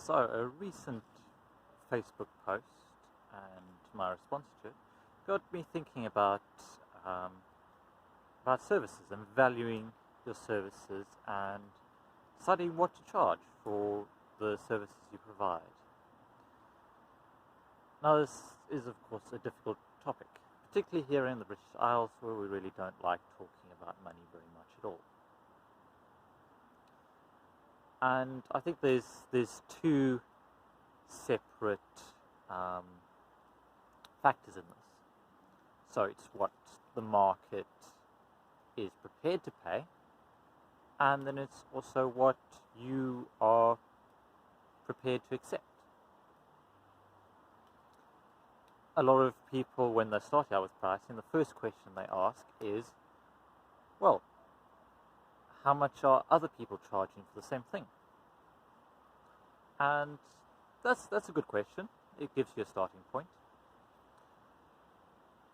So, a recent Facebook post and my response to it got me thinking um, about services and valuing your services and deciding what to charge for the services you provide. Now, this is, of course, a difficult topic, particularly here in the British Isles, where we really don't like talking about money very much at all. And I think there's two separate um, factors in this. So it's what the market is prepared to pay, and then it's also what you are prepared to accept. A lot of people, when they start out with pricing, the first question they ask is, well, how much are other people charging for the same thing? And that's a good question. It gives you a starting point.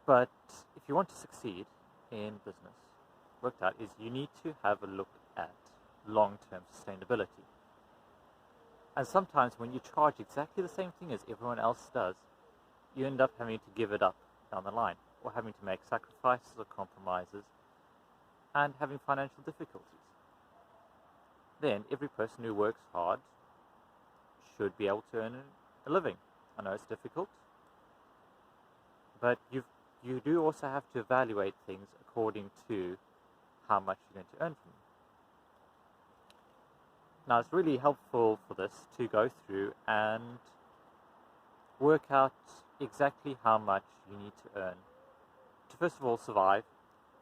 But if you want to succeed in business, worked out is you need to have a look at long-term sustainability. And sometimes when you charge exactly the same thing as everyone else does, you end up having to give it up down the line, or having to make sacrifices or compromises, and having financial difficulties. Then every person who works hard should be able to earn a living. I know it's difficult, but you do also have to evaluate things according to how much you're going to earn from them. Now, it's really helpful for this to go through and work out exactly how much you need to earn to, first of all, survive.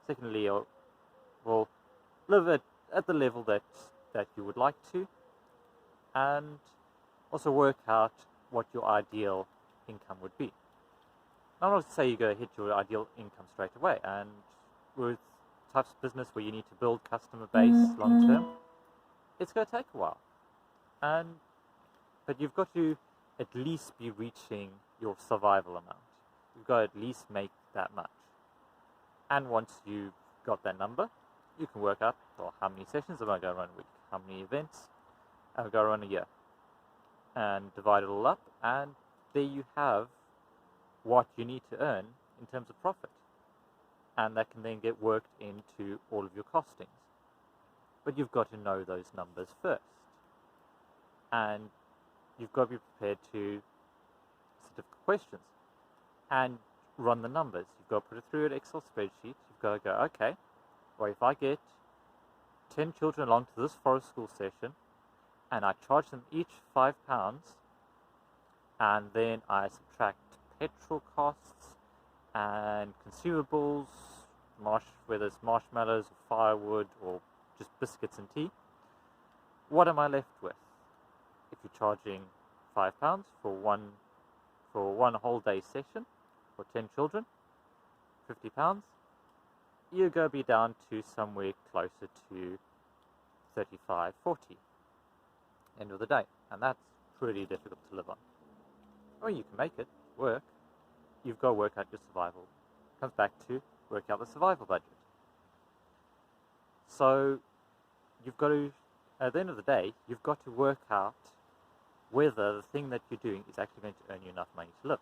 Secondly, well, live at the level that you would like to, and also work out what your ideal income would be. Now, I'm not to say you go hit your ideal income straight away, and with types of business where you need to build customer base long term, it's going to take a while. But you've got to at least be reaching your survival amount. You've got to at least make that much. And once you've got that number, you can work out, well, how many sessions am I going to run a week? How many events am I going to run a year? And divide it all up, and there you have what you need to earn in terms of profit. And that can then get worked into all of your costings. But you've got to know those numbers first. And you've got to be prepared to answer difficult questions and run the numbers. You've got to put it through an Excel spreadsheet. You've got to go, okay, well, if I get 10 children along to this forest school session and I charge them each £5, and then I subtract petrol costs and consumables, whether it's marshmallows or firewood or just biscuits and tea, what am I left with? If you're charging £5 for one whole day session for 10 children, £50, you're going to be down to somewhere closer to 35, 40 end of the day, and that's pretty difficult to live on. I mean, you can make it work. You've got to work out your survival. It comes back to work out the survival budget. So you've got to, at the end of the day, you've got to work out whether the thing that you're doing is actually going to earn you enough money to live.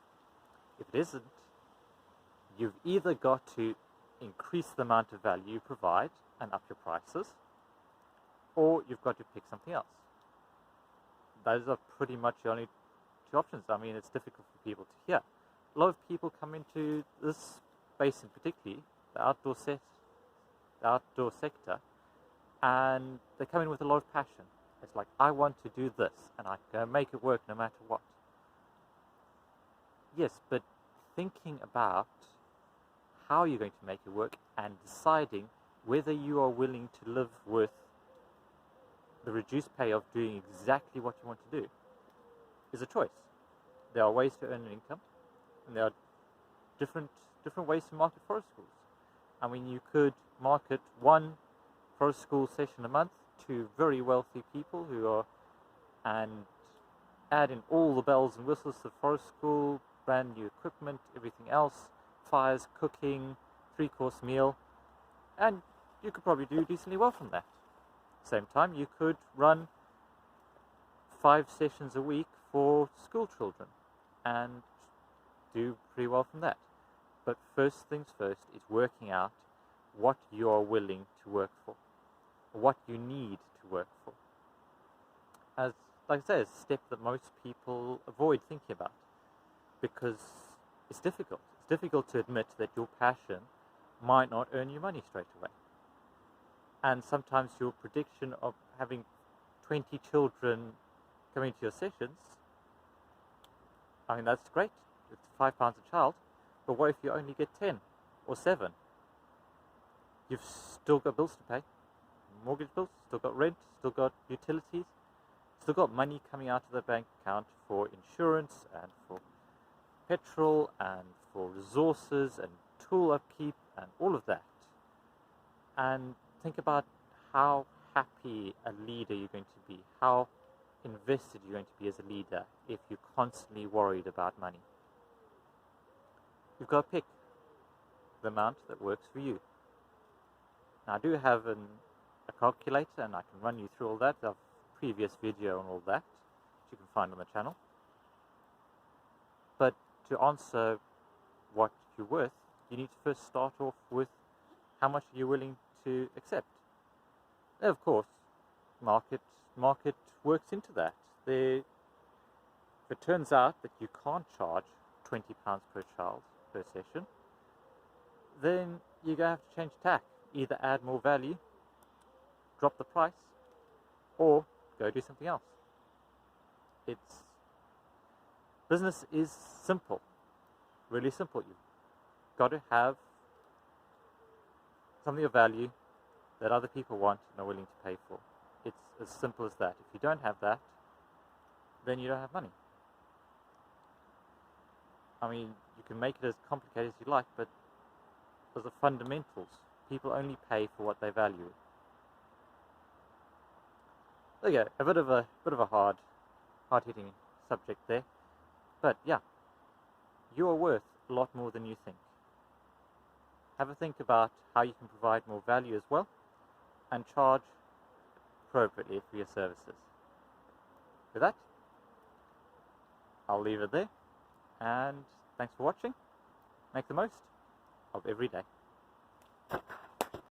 If it isn't, you've either got to increase the amount of value you provide and up your prices, or you've got to pick something else. Those are pretty much the only two options. I mean, it's difficult for people to hear. A lot of people come into this space, in particularly the outdoor sector, and they come in with a lot of passion. It's like, I want to do this, and I can make it work no matter what. Yes, but thinking about how you're going to make it work and deciding whether you are willing to live with the reduced pay of doing exactly what you want to do is a choice. There are ways to earn an income, and there are different ways to market forest schools. I mean, you could market one forest school session a month to very wealthy people and add in all the bells and whistles of forest school, brand new equipment, everything else, fires, cooking, 3-course meal, and you could probably do decently well from that. Same time, you could run 5 sessions a week for school children and do pretty well from that. But first things first is working out what you are willing to work for, what you need to work for. As, like I say, it's a step that most people avoid thinking about because it's difficult. It's difficult to admit that your passion might not earn you money straight away. And sometimes your prediction of having 20 children coming to your sessions, I mean, that's great. It's £5 a child. But what if you only get 10 or 7? You've still got bills to pay. Mortgage bills, still got rent, still got utilities, still got money coming out of the bank account for insurance and for petrol and for resources and tool upkeep and all of that. And think about how happy a leader you're going to be, how invested you're going to be as a leader if you're constantly worried about money. You've got to pick the amount that works for you. Now, I do have a calculator and I can run you through all that. I have a previous video on all that, which you can find on the channel. But to answer what you're worth, you need to first start off with how much you're willing to accept. And of course, market works into that. If it turns out that you can't charge £20 per child per session, then you're going to have to change tack. Either add more value, drop the price, or go do something else. Business is simple, really simple. You've got to have something of value that other people want and are willing to pay for. It's as simple as that. If you don't have that, then you don't have money. I mean, you can make it as complicated as you like, but those are fundamentals. People only pay for what they value. There you go, a bit of a hard-hitting subject there. But yeah, you are worth a lot more than you think. Have a think about how you can provide more value as well, and charge appropriately for your services. With that, I'll leave it there, and thanks for watching. Make the most of every day.